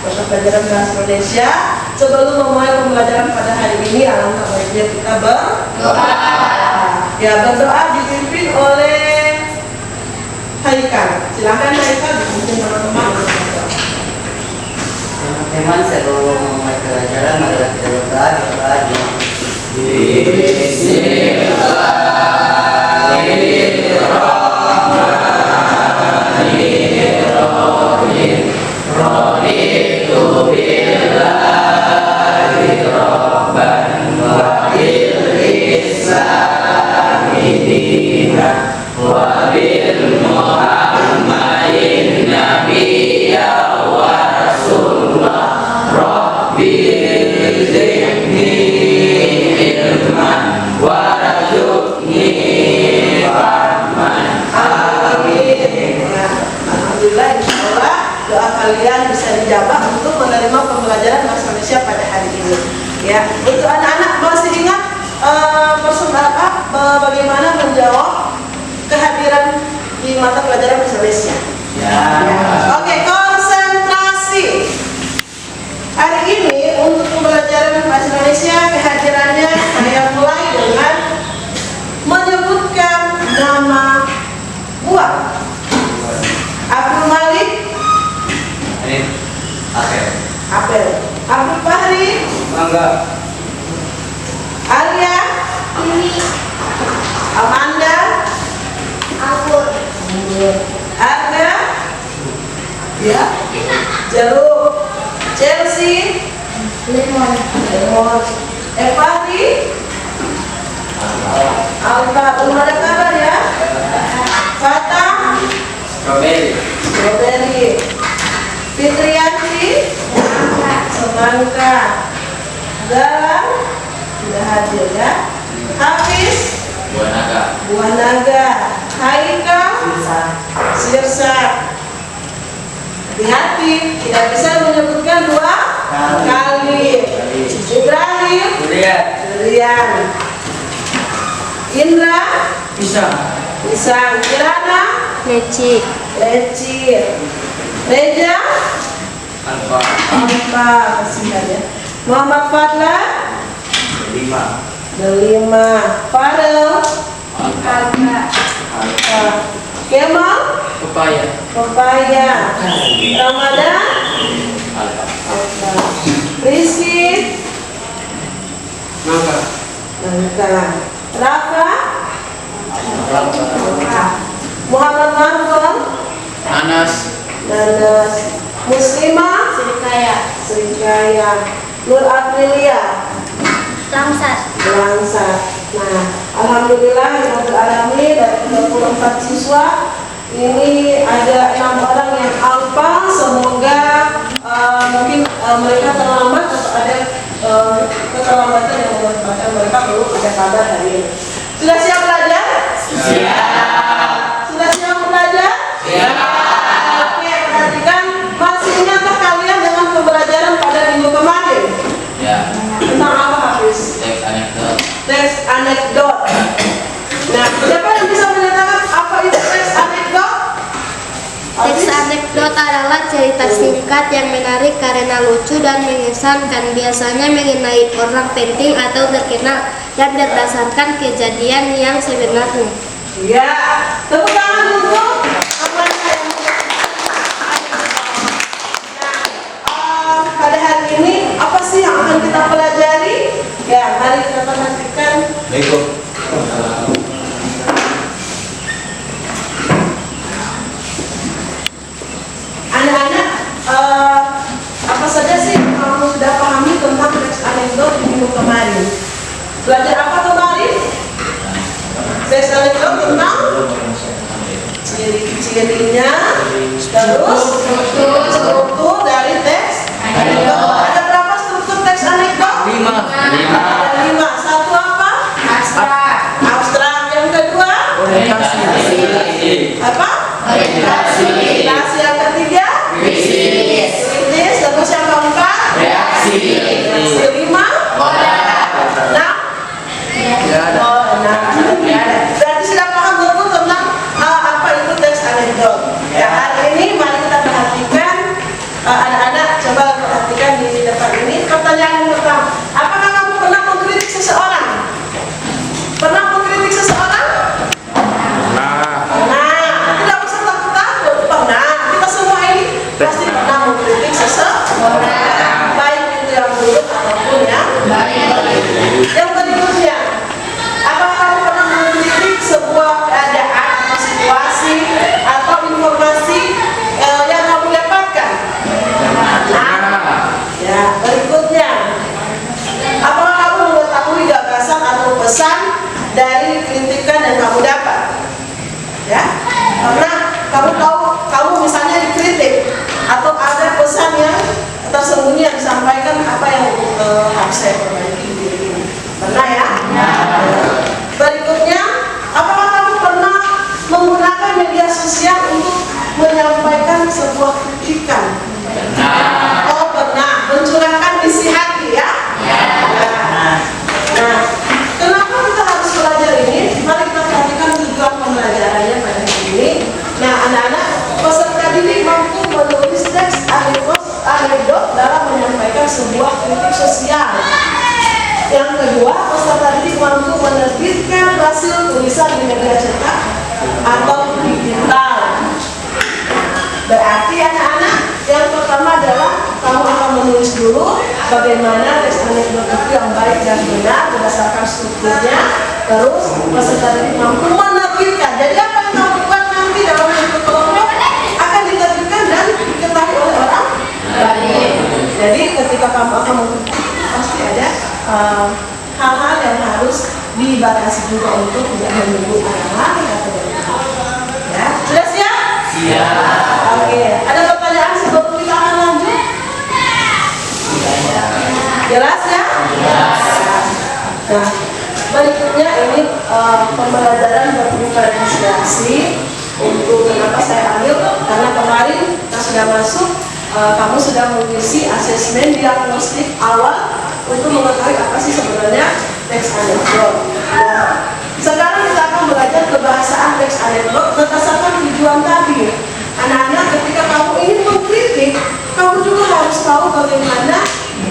mata pelajaran bahasa Indonesia. Sebelum memulai pembelajaran pada hari ini, alangkah baiknya kita berdoa. Ya, berdoa dipimpin oleh Haikal. Silakan Haikal, dipimpin teman-teman berdoa. Teman-teman, sebelum memulai pelajaran, marilah kita berdoa. Bismillahirrahmanirrahim. Raditu billahi rabban wa bil islami dinan wa bil muhammadin nabiyya wa rasulullah. Rabbil zidni ilman warzuqni fahman. Amin. Alhamdulillah, insyaallah doa kalian bisa dijabah untuk menerima pembelajaran bahasa Indonesia pada hari ini. Ya, untuk anak-anak masih ingat bagaimana menjawab kehadiran di mata pelajaran bahasa Indonesia? Ya. Oke, konsentrasi. Hari ini untuk pembelajaran bahasa Indonesia kehadirannya saya mulai dengan menyebutkan nama buah. Abdul Malik, Apel. Abdul Fahri, Mangga. Alia, Amanda, Anggur. Arga, ya, Jeruk, Chelsea, Lemon. Evadi, Alta. Belum ada kabar ya? Fatah, Strawberry, Fitriyanti, Semangka, Galang, sudah hadir ya. Hafiz, Buah Naga, Haika, Sirsa. Hati-hati, tidak bisa menyebutkan dua kali. Ibrahim, Durian, Indra, Pisang, Kirana, Leci. Reja, Alfa, kasihan ya. Muhammad Fadla, Delima, Farel, Alfa, Kemal, Papaya, Ramadan, Alfa, Rizky, Nangka, Rafa, Muhammad Marfon, Nanas. Muslimah, Srikaya, Nur Aprilia, Langsat. Nah, alhamdulillah rabbil alamin, dari 24 siswa ini ada 6 orang yang alfa. Semoga mungkin mereka terlambat atau ada keterlambatan yang menyebabkan mereka perlu ada kabar hari ini. Sudah siap belajar? Sudah siap belajar? Oke, perhatikan, masih ingatkah kalian dengan pembelajaran pada minggu kemarin? Tentang apa, Hafiz? Teks anekdot. Nah, siapa yang bisa menyatakan apa itu teks anekdot? Teks anekdot adalah cerita singkat yang menarik karena lucu dan mengesankan, biasanya mengenai orang penting atau terkenal dan berdasarkan kejadian yang sebenarnya. Ya, tepuk tangan untuk pada hari ini apa sih yang akan kita pelajari? Ya, mari kita perhatikan. Anak-anak, apa saja sih yang kamu sudah pahami tentang teks anekdot di minggu kemarin? Belajar apa kemarin? Teks anekdot tentang ciri-cirinya, terus struktur dari teks anekdot. Ada berapa struktur teks anekdot? 5. Ada 5. Satu apa? Abstrak. Yang kedua? Apa? Orientasi. Yang ketiga? Kritis. Terus yang keempat? Reaksi. 5? 6? Berarti sudah paham betul tentang apa itu teks anekdot. Ya, hari ini mari kita perhatikan anak-anak, coba bagaimana teks anekdot itu yang baik dan benar berdasarkan strukturnya, terus peserta didik mampu menerbitkan. Jadi apa yang kamu buat nanti dalam bentuk kelompok akan diterbitkan dan diketahui oleh orang lain. Jadi ketika kamu akan pasti ada hal-hal yang harus dibatasi juga untuk tidak menyebut anak atau ya. Sudah siap? Siap. Oke. Ada pertanyaan sebelum kita akan lanjut? Jelas ya? Jelas. Nah, berikutnya ini pembelajaran berdiferensiasi. Untuk kenapa saya ambil? Karena kemarin kita sudah masuk, kamu sudah mengisi asesmen diagnostik awal untuk mengetahui apa sih sebenarnya teks anekdot. Nah, sekarang kita akan belajar kebahasaan teks anekdot berdasarkan tujuan tadi. Anak-anak, ketika kamu ingin mengkritik, kamu juga harus tahu bagaimana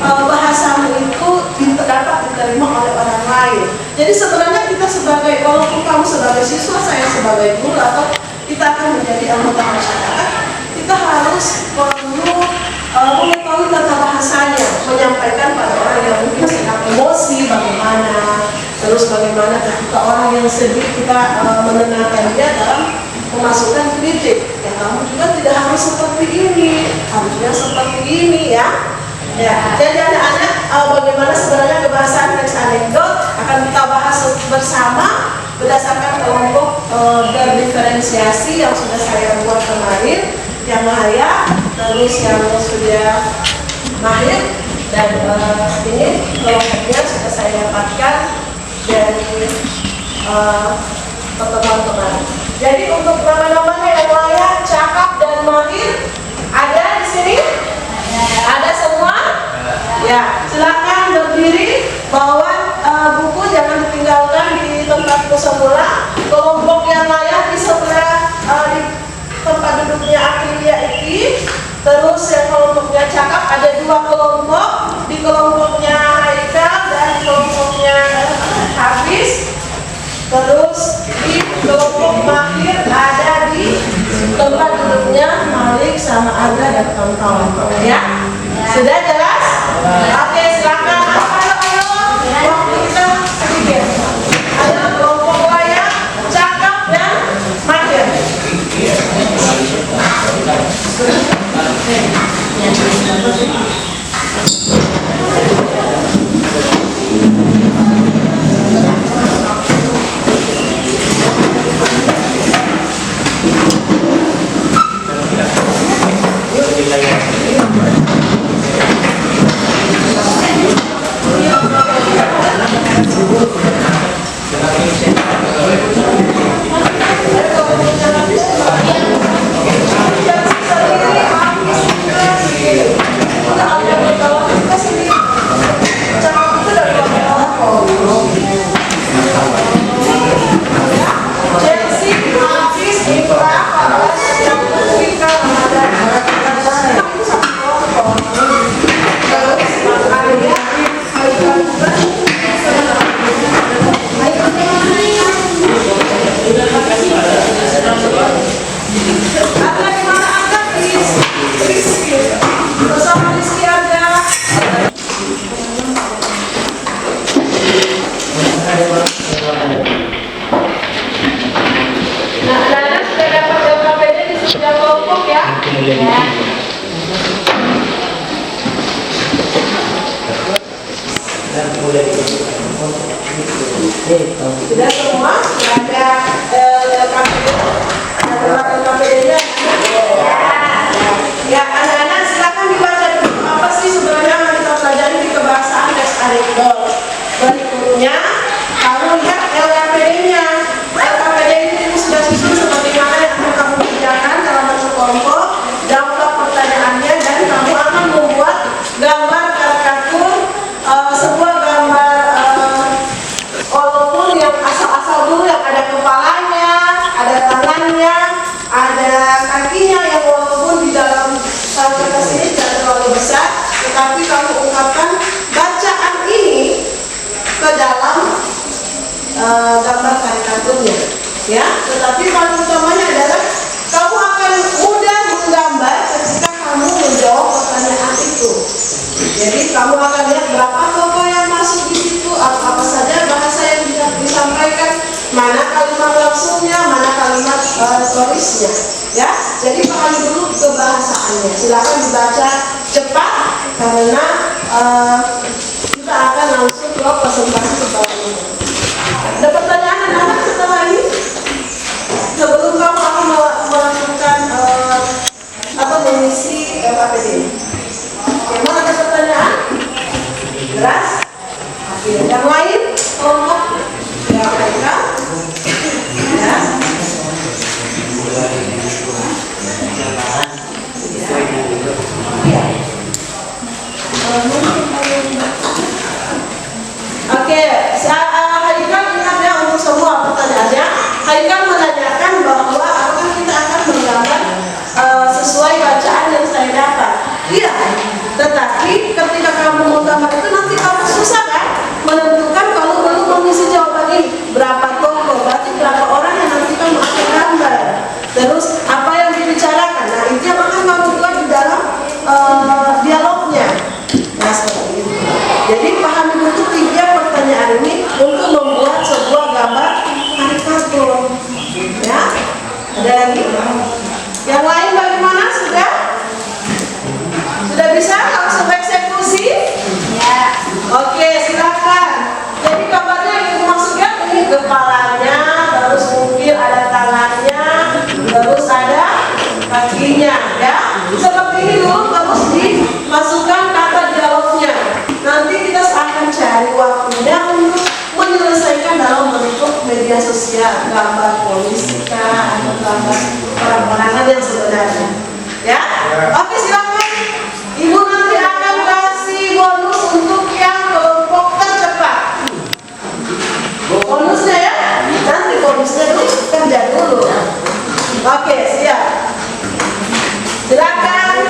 bahasamu itu dapat diterima oleh orang lain. Jadi sebenarnya kita sebagai, walaupun kamu sebagai siswa, saya sebagai guru, atau kita akan menjadi anggota masyarakat, kita harus perlu mengetahui tata bahasanya, menyampaikan pada orang yang mungkin sedang emosi bagaimana, terus bagaimana ketika orang yang sedih kita menenangkan dia dalam memasukkan kritik. Ya, kamu juga tidak harus seperti ini, harusnya seperti ini ya. Ya, jadi anak-anak bagaimana sebenarnya kebahasaan teks anekdot akan kita bahas bersama berdasarkan kelompok berdiferensiasi yang sudah saya buat kemarin, yang layak, terus yang sudah mahir, dan ini kelompoknya sudah saya dapatkan dari pertemuan kemarin. Jadi untuk nama-namanya yang layak, cakap, dan mahir ada di sini? Ada semua? Ya, silakan berdiri, bawa buku, jangan ditinggalkan di tempat semula. Kelompok yang layak di sebelah di tempat duduknya Aprilia Iki. Terus yang kelompoknya cakap ada dua kelompok, di kelompoknya Haikal dan di kelompoknya Hafiz. Terus di kelompok mahir ada di tempat duduknya Malik sama Aga dan kawan-kawan. Ya, sudah jelas? Oke, silakan. Ayo, waktu kita sedikit. Ada kelompok layak, cakap dan mahir. Sudah semua? Sudah ada LKPD-nya? Ya, anak-anak silakan dibaca dulu apa sih sebenarnya yang kita pelajari di kebahasaan teks anekdot. Berikutnya, kamu lihat LKPD-nya. LKPD ini sudah susun seperti mana yang akan kamu kerjakan dalam bentuk kelompok. Jawablah pertanyaannya dan kamu akan membuat gambar karikatur, sebuah gambar walaupun yang asal-asal dulu Jadi kamu akan lihat berapa tokoh yang masuk di situ, apa saja bahasa yang disampaikan, mana kalimat langsungnya, mana kalimat tulisnya. Ya, jadi pahami dulu kebahasaannya. Silakan dibaca cepat karena kita akan langsung ke presentasi seperti ini. Ada pertanyaan anak setelah ini? Sebelum kamu akan melakukan atau mengisi KPD. Memang ada pertanyaan? Jelas? Oke, yang lain? Kelompok? Ya, mereka? Ya. Oke, Haikal ingat ya untuk semua pertanyaannya. Haikal menanyakan bahwa apakah kita akan menggambar sesuai bacaan yang saya dapat. Iya, tetapi ketika kamu menggambar itu nanti kamu susah kan menentukan kalau belum mengisi jawaban ini. Berapa tokoh, berarti berapa orang yang nanti kamu akan gambar. Terus apa yang dibicarakan. Nah, itu yang akan kamu buat di dalam dialognya. Nah, seperti itu. Jadi pahami dulu 3 pertanyaan ini untuk membuat sebuah gambar karikatur. Ya, ada lagi? Yang lain bagaimana? Sudah bisa langsung eksekusi? Ya. Oke, silakan. Jadi gambarnya itu maksudnya ini kepalanya, terus mungkin ada tangannya, terus ada kakinya, ya. Seperti ini dulu, terus dimasukkan kata dialognya. Nanti kita akan cari waktunya untuk menyelesaikan dalam bentuk media sosial, gambar polisi atau gambar orang-orangan yang sebenarnya. Ya, oke silakan. Ibu nanti akan kasih bonus untuk yang kelompok tercepat. Bonusnya ya, nanti bonusnya dulu kerja dulu. Oke, siap. Silakan.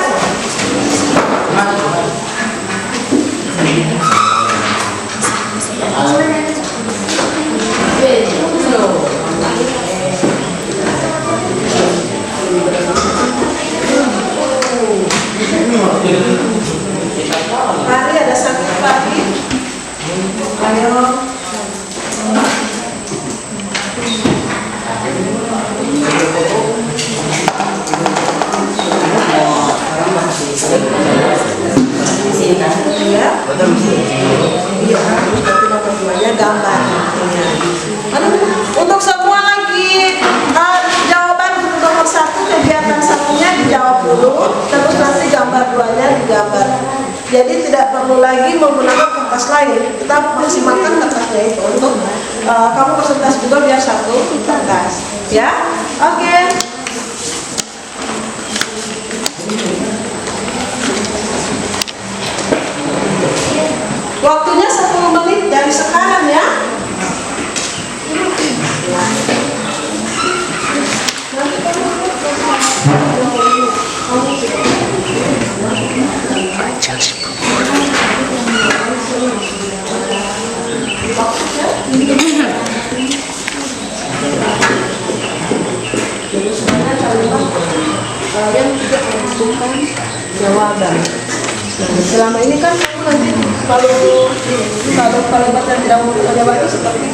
Mari ada satu lagi. Ayo. Ya. Iya, tapi nomor 2-nya gambar. Untuk semua lagi jawaban nomor 1 kegiatan satunya dijawab dulu, terus nanti gambar 2-nya digambar. Jadi tidak perlu lagi menggunakan kertas lain. Kita maksimalkan kertasnya itu untuk kamu presentasi juga biar satu kertas. Ya, oke. Waktunya 10 menit dari sekarang ya. Jadi sebenarnya kalian tidak menentukan jawaban. Selama ini kan kamu nanti kalau kalimat yang tidak membutuhkan jawaban itu seperti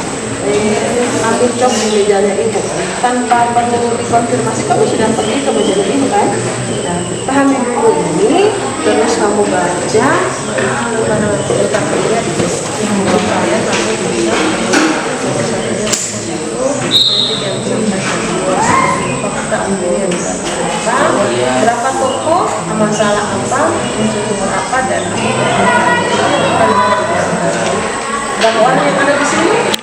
ambil cok di mejanya ibu tanpa perlu dikonfirmasi, kamu sudah pergi ke mejanya ibu kan? Nah, pahami dulu ini, terus kamu baca mana letak dia di supaya kamu bisa berapa tokoh, masalah apa, muncul umur apa, dan berapa orang yang ada di sini?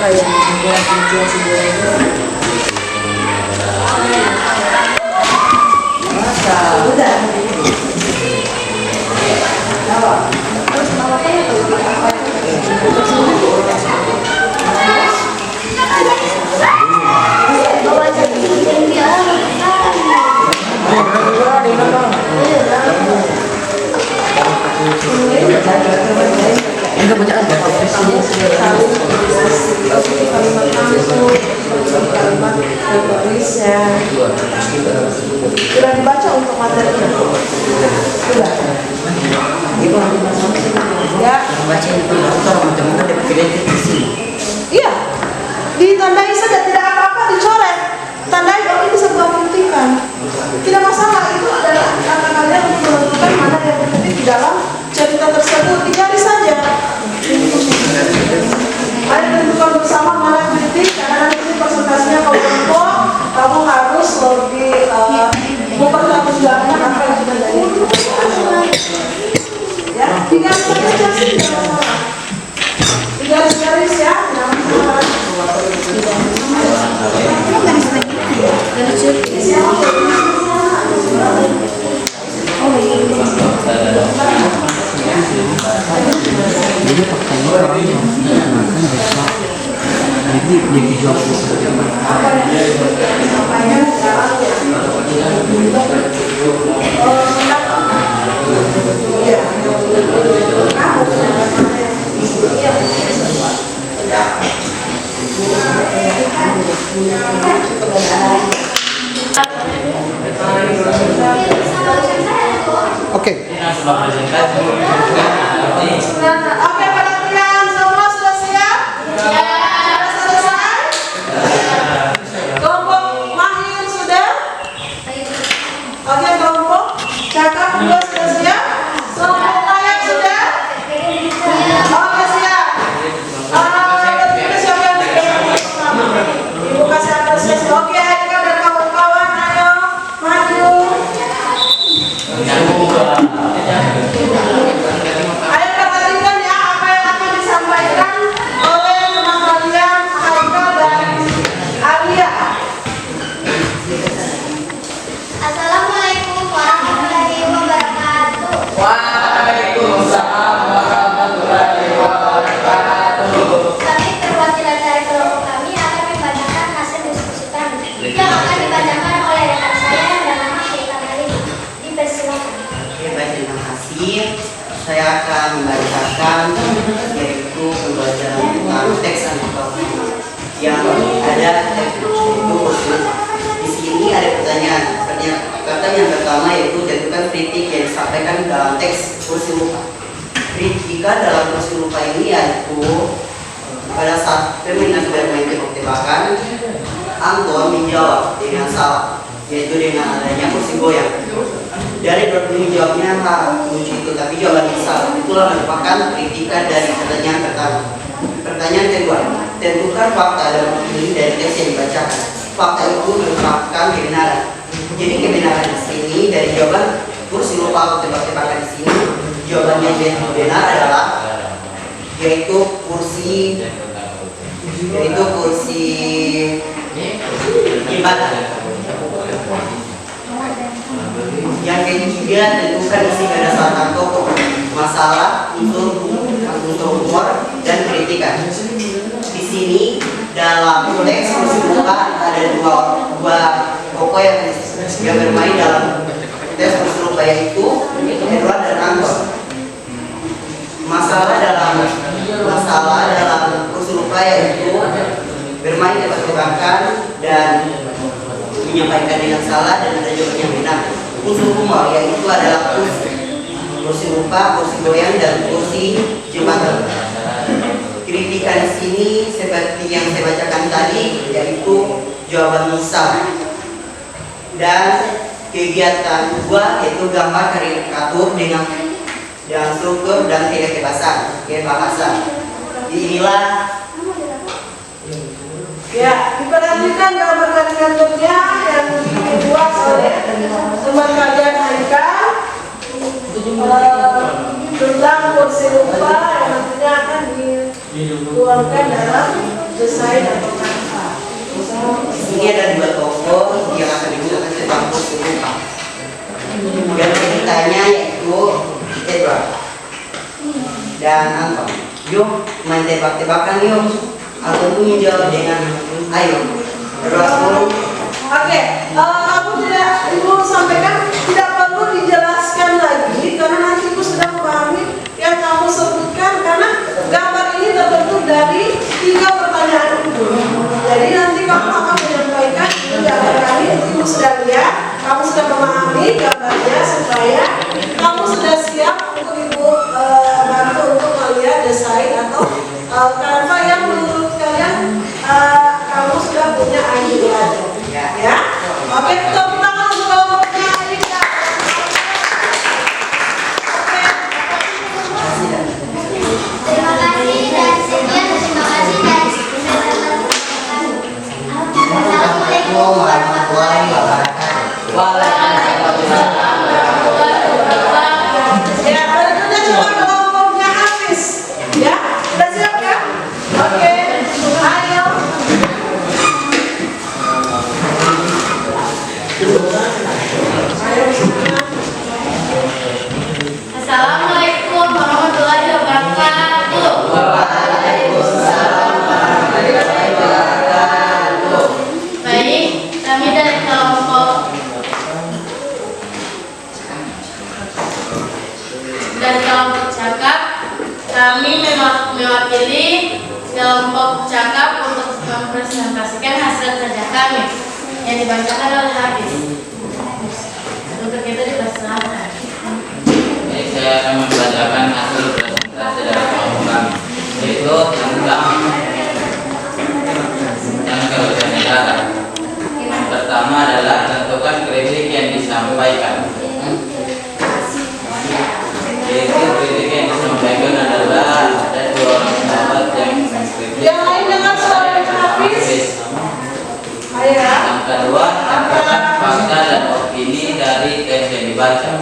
Kayak udah. Terus enggak punya ada kalimat langsung, kalimat tulisnya. materinya. Sudah. Ibu Ya. baca itu dokter mudah-mudahan dapat kredit di sini. Iya. Ditandai saja, tidak apa-apa dicoret. Tandai oh ini sebuah buktikan. Tidak masalah, itu adalah kata kalian untuk menentukan mana yang bukti di dalam cerita tersebut. Dicari saja. Ayo tentukan bersama mana yang bukti, karena nanti presentasinya kelompok, kamu harus lebih mempertanggungjawabkan apa yang sudah dari ya, tinggal saja sih, tidak masalah. Garis-garis ya, jangan salah. Jadi faktanya orang yang makan besok jadi dia dijual Oke. Oke, perhatian semua sudah siap? Sudah selesai? Kelompok mahir sudah? Oke, kelompok cakap juga sudah siap? Kelompok layak sudah? Oke, siap. Ketiga siapa yang pertama? Ibu kasih apresiasi. Oke, Aika dan kawan-kawan, ayo maju. Ayo perhatikan ya apa yang akan disampaikan oleh teman kalian Haikal dan Alia. Assalamualaikum warahmatullahi wabarakatuh. Waalaikumsalam warahmatullahi wabarakatuh. Kami perwakilan dari kelompok kami akan membacakan hasil diskusi kami yang akan dibacakan oleh rekan saya yang bernama Sheikha Malik. Dipersilakan. Oke, baik, terima kasih. Saya akan membacakan yaitu pembacaan tentang teks atau yang ada teks itu di sini ada pertanyaan. Kata yang pertama yaitu tentukan kritik yang disampaikan dalam teks kursi lupa. Kritikan dalam kursi lupa ini yaitu pada saat pemilihan bermain tebak-tebakan, Anton menjawab dengan salah, yaitu dengan adanya kursi goyang. Dari berpilih jawabnya lucu itu, tapi jawabannya salah. Itulah merupakan kritikan dari pertanyaan pertama. Pertanyaan kedua, tentukan fakta dan opini dari teks yang dibacakan. Fakta itu merupakan kebenaran. Jadi kebenaran di sini dari jawaban kursi lupa atau tebak-tebakan di sini, jawabannya yang benar adalah yaitu kursi ibadah. Yang ketiga, tentukan isi pada saat pokok masalah, unsur humor dan kritikan. Di sini dalam teks kursi lupa ada dua pokok yang bermain dalam teks kursi lupa yaitu Edward dan Anton. Masalah dalam kursi lupa yaitu bermain tebak-tebakan dan menyampaikan dengan salah dan ada jawaban yang benar. Unsur humor yaitu adalah kursi lupa, kursi goyang dan kursi jembatan. Kritikan di sini seperti yang saya bacakan tadi yaitu jawaban misal. Dan kegiatan kedua yaitu gambar karikatur dengan struktur dan kebebasan. Inilah Ya, diperhatikan gambar karikaturnya yang dibuat oleh teman kalian Haikal tentang kursi lupa yang nantinya akan dituangkan dalam desain atau kanva. ini ada dua tokoh yang akan digunakan tentang kursi lupa. Dan ceritanya yaitu Edward dan Anton. Yuk main tebak-tebakan yuk. Aku punya jawab dengan ayo. Edward. Oke, aku ibu sampaikan tidak perlu dijelaskan lagi karena nanti ibu sudah memahami yang kamu sebutkan karena gambar ini terbentuk dari 3 pertanyaan itu. Jadi nanti kamu akan menyampaikan gambar kali itu ibu sudah lihat, kamu sudah memahami lagi gambarnya supaya kamu sudah siap untuk Ibu bantu untuk melihat desain atau Canva yang menurut kalian kamu sudah punya idea ya. Oke, tepuk tangan untuk kelompoknya Alika. Terima kasih dan sekian. Terima kasih dan Assalamualaikum warahmatullahi wabarakatuh. Waalaikumsalam warahmatullahi wabarakatuh. Ya, berikutnya coba kelompoknya Hafiz. Ya, sudah siap kan? Oke, ayo. Assalamualaikum warahmatullahi wabarakatuh. Waalaikumsalam warahmatullahi wabarakatuh. Baik, kami dari kelompok cakap, kami mewakili kelompok cakap untuk mempresentasikan hasil kerja kami yang dibacakan oleh Hafiz. Untuk itu dipersilakan. Baik, saya akan membacakan hasil presentasi dari kelompok kami, yaitu tentang kerugian negara. Yang pertama adalah tentukan kritik yang disampaikan. Yaitu kritik yang disampaikan adalah ada dua orang sahabat yang mengkritik. Yang lain dengan suara Hafiz. Ayo ya. Yang kedua, tentukan fakta dan opini dari teks yang dibaca.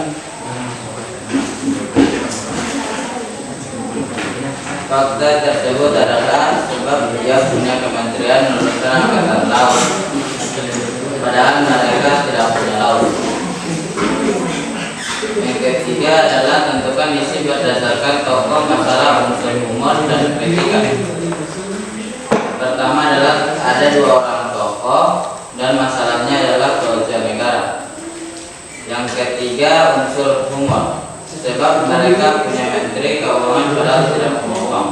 Fakta tersebut adalah sebab dia punya kementerian meluluskan angkatan laut, padahal mereka tidak punya laut. Yang ketiga adalah tentukan isi berdasarkan tokoh, masalah, unsur humor, dan kritikan. Pertama adalah ada dua orang tokoh dan masalahnya adalah kerugian negara. Yang ketiga unsur humor, sebab mereka punya menteri keuangan padahal tidak punya uang.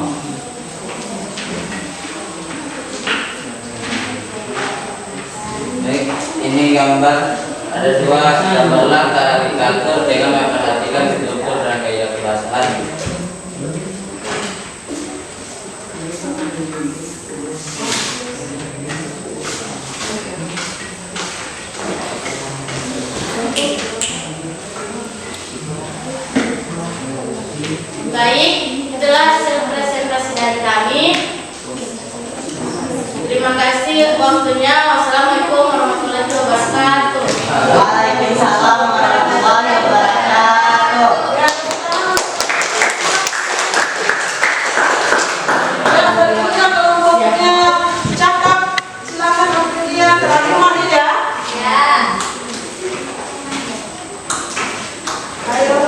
Baik, ini gambar, ada dua gambarlah karikatur dengan memperhatikan struktur dan gaya kebahasaan. Baik, itulah hasil presentasi dari kami. Terima kasih waktunya. Wassalamualaikum warahmatullahi wabarakatuh. Waalaikumsalam warahmatullahi wabarakatuh. Dan berikutnya kelompoknya cakap. Silakan Ophelia terangkan ya. Ya. Ayo.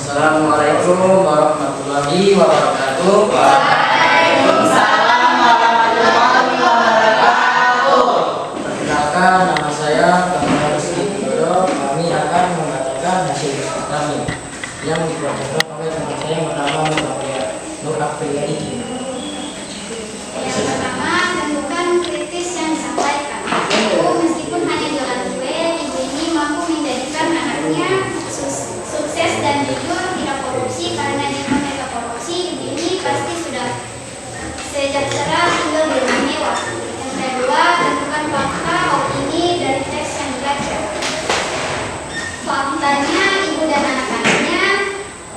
Assalamualaikum warahmatullahi wabarakatuh. Waalaikumsalam warahmatullahi wabarakatuh. Perkenalkan, nama saya Bambang Rizky Widodo. Kami akan membacakan hasil kami yang dibacakan oleh teman saya yang bernama Nur Apriyadi. Yang pertama, tentukan kritis yang disampaikan. Meskipun hanya jualan kue, ibu ini mampu menjadikan anaknya sukses dan jujur, tidak korupsi. Karena dia mereka korupsi, ibu ini pasti sudah sejahtera tinggal di rumah mewah. Yang kedua, tentukan fakta, opini dari teks yang dibaca. Faktanya, ibu dan anak-anaknya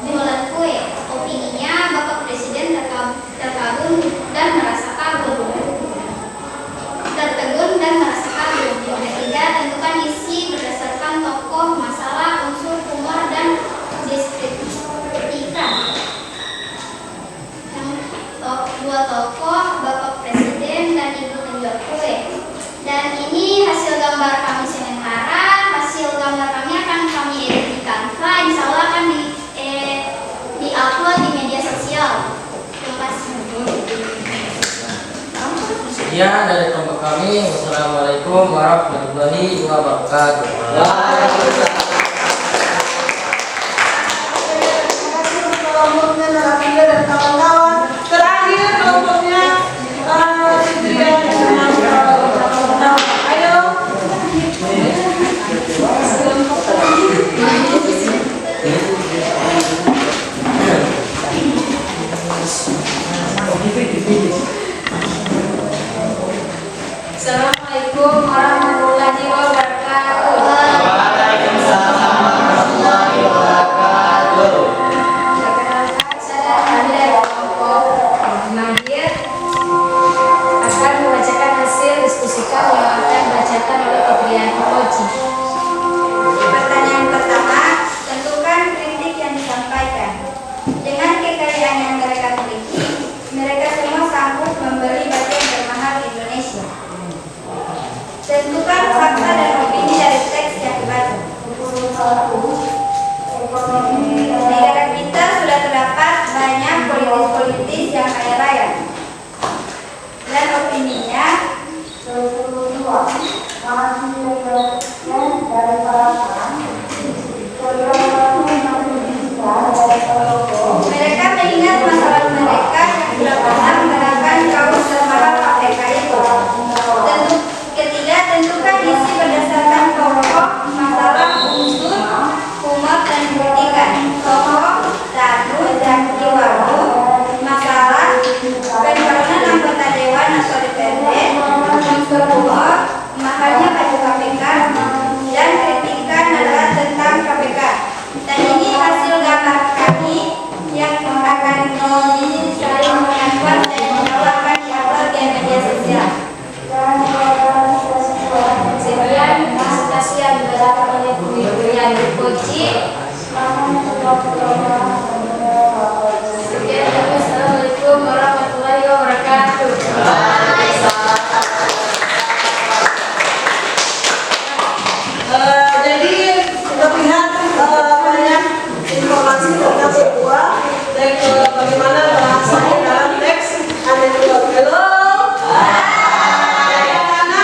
jualan kue. Opininya, Bapak Presiden terkagum dan merasa kagum. Tertegun dan merasa kagum. Yang ketiga, tentukan isi berdasarkan tokoh, masalah, unsur humor, dan deskripsikan. Yang dua tokoh, Bapak Presiden dan Ibu penjual kue. Dan ini hasil gambar kami sementara. Hasil gambar kami akan kami edit di Canva. Insya Allah akan di-upload di media sosial. Terima kasih. Sekian dari kelompok kami. Wassalamualaikum warahmatullahi wabarakatuh. dan kawan-kawan. Terakhir kelompoknya Fitria dengan kawan-kawan. Ayo. Assalamualaikum warahmatullahi wabarakatuh. Waalaikumsalam warahmatullahi wabarakatuh. Perkenalkan, saya kami dari kelompok Mahir akan membacakan hasil diskusikan yang akan dibacakan oleh Fitriani Koji. Pertanyaan pertama, tentukan kritik yang disampaikan. Dengan kekayaan yang mereka miliki, mereka semua sanggup membeli baju yang termahal di Indonesia. Tentukan fakta dan opini dari teks yang dibaca. Negara kita sudah terdapat banyak politis-politis yang kaya raya. Dan opininya, mereka mengingat masalah mereka yang sudah pernah menerapkan kaum termahal KPK itu. Ketiga, tentukan isi berdasarkan pokok masalah unsur, humor, dan kritikan. Pokok, Danu, dan Iwaru, masalah, pencalonan anggota Dewan atau DPRD, unsur humor, mahalnya baju KPK, dan kritikan adalah tentang KPK. Dan ini hasil gambar kami yang akan saling mengakuan dan akan diupload di media sosial. Sekian presentasi yang dibacakan oleh Bu Fitriani Koji. Sekian, assalamualaikum warahmatullahi wabarakatuh. Jadi kita lihat banyak informasi tentang sebuah dan bagaimana bahasanya dalam teks anekdot. Halo. Karena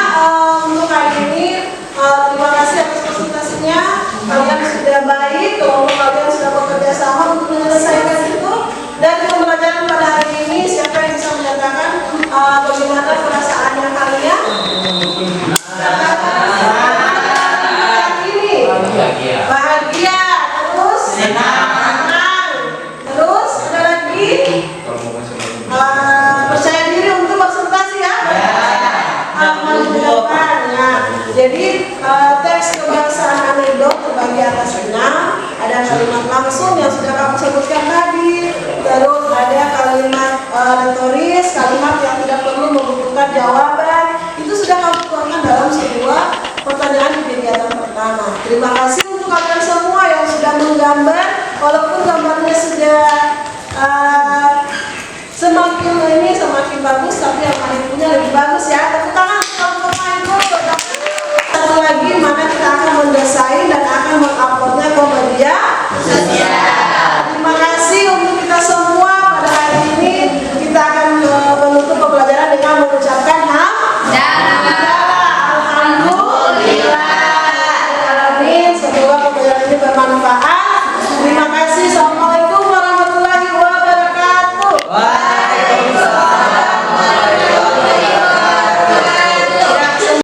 untuk kali ini terima kasih atas presentasinya. Kalian sudah baik, kelompok kalian sudah bekerja sama untuk menyelesaikan itu. Dan pembelajaran pada hari ini, siapa yang bisa menyatakan bagaimana perasaannya kalian? Bahagia, terus senang, terus ada lagi percaya diri untuk presentasi ya. Alhamdulillah. Nah, jadi teks kebangsaan anekdot terbagi atas 6. Ada kalimat langsung yang sudah kamu sebutkan tadi, terus ada kalimat retoris, kalimat yang tidak perlu membutuhkan jawaban. Itu sudah kamu tuangkan dalam sebuah pertanyaan di kegiatan pertama. Terima kasih untuk kalian semua yang sudah menggambar, walaupun gambarnya sudah semakin bagus, tapi yang paling punya lebih bagus ya. Tepuk tangan untuk Michael. Satu lagi, mana kita akan mendesain dan akan menguploadnya ke media sosial. Terima kasih untuk kita semua pada hari ini. Kita akan menutup pembelajaran dengan mengucapkan alhamdulillah. Semoga pembelajaran ini bermanfaat.